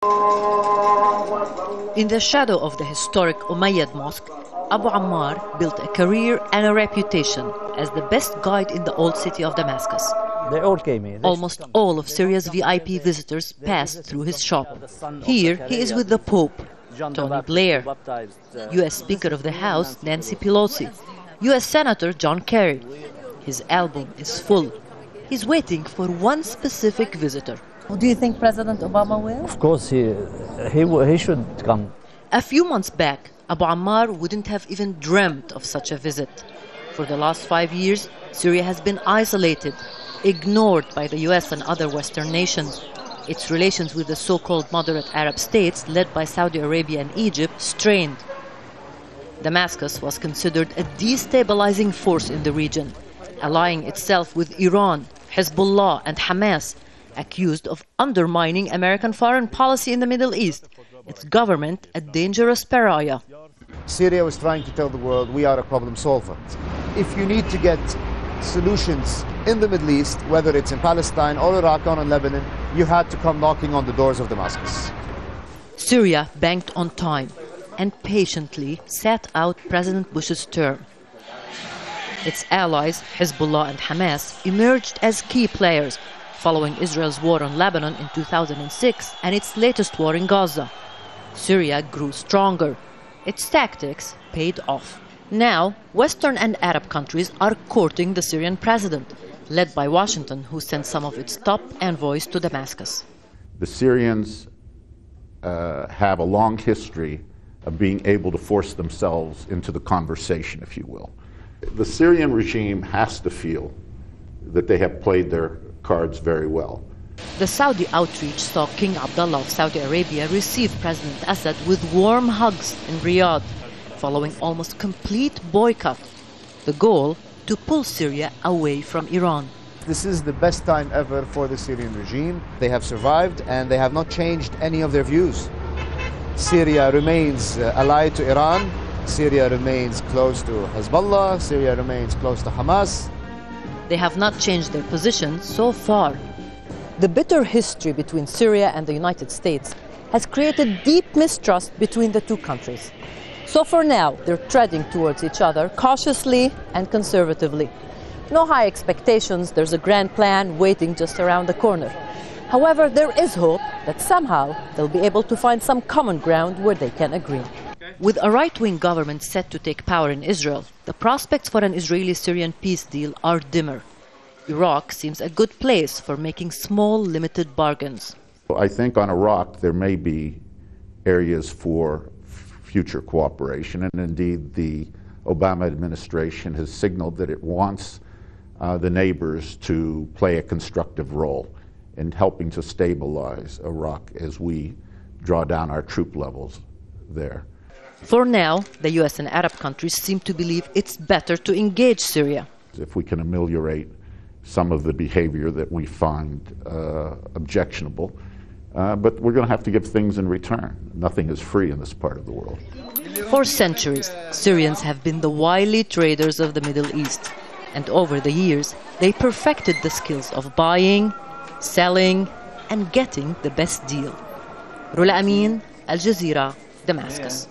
In the shadow of the historic Umayyad Mosque, Abu Ammar built a career and a reputation as the best guide in the old city of Damascus. They all came here. Almost all of Syria's VIP visitors passed through his shop. Here he is with the Pope, Tony Blair, U.S. Speaker of the House Nancy Pelosi, U.S. Senator John Kerry. His album is full. He's waiting for one specific visitor. Do you think President Obama will? Of course, he should come. A few months back, Abu Ammar wouldn't have even dreamt of such a visit. For the last 5 years, Syria has been isolated, ignored by the US and other Western nations. Its relations with the so-called moderate Arab states, led by Saudi Arabia and Egypt, strained. Damascus was considered a destabilizing force in the region, allying itself with Iran, Hezbollah and Hamas, accused of undermining American foreign policy in the Middle East, its government a dangerous pariah. Syria was trying to tell the world we are a problem solver. If you need to get solutions in the Middle East, whether it's in Palestine or Iraq or in Lebanon, you had to come knocking on the doors of Damascus. Syria banked on time and patiently sat out President Bush's term. Its allies, Hezbollah and Hamas, emerged as key players following Israel's war on Lebanon in 2006 and its latest war in Gaza. Syria grew stronger. Its tactics paid off. Now, Western and Arab countries are courting the Syrian president, led by Washington, who sent some of its top envoys to Damascus. The Syrians have a long history of being able to force themselves into the conversation, if you will. The Syrian regime has to feel that they have played their cards very well. The Saudi outreach saw King Abdullah of Saudi Arabia receive President Assad with warm hugs in Riyadh, following almost complete boycott. The goal, to pull Syria away from Iran. This is the best time ever for the Syrian regime. They have survived and they have not changed any of their views. Syria remains allied to Iran. Syria remains close to Hezbollah. Syria remains close to Hamas. They have not changed their position so far. The bitter history between Syria and the United States has created deep mistrust between the two countries. So for now, they're treading towards each other cautiously and conservatively. No high expectations, there's a grand plan waiting just around the corner. However, there is hope that somehow they'll be able to find some common ground where they can agree. With a right-wing government set to take power in Israel, the prospects for an Israeli-Syrian peace deal are dimmer. Iraq seems a good place for making small, limited bargains. I think on Iraq there may be areas for future cooperation, and indeed the Obama administration has signaled that it wants the neighbors to play a constructive role in helping to stabilize Iraq as we draw down our troop levels there. For now, the US and Arab countries seem to believe it's better to engage Syria. If we can ameliorate some of the behavior that we find objectionable, but we're going to have to give things in return. Nothing is free in this part of the world. For centuries, Syrians have been the wily traders of the Middle East. And over the years, they perfected the skills of buying, selling, and getting the best deal. Rula Amin, Al Jazeera, Damascus.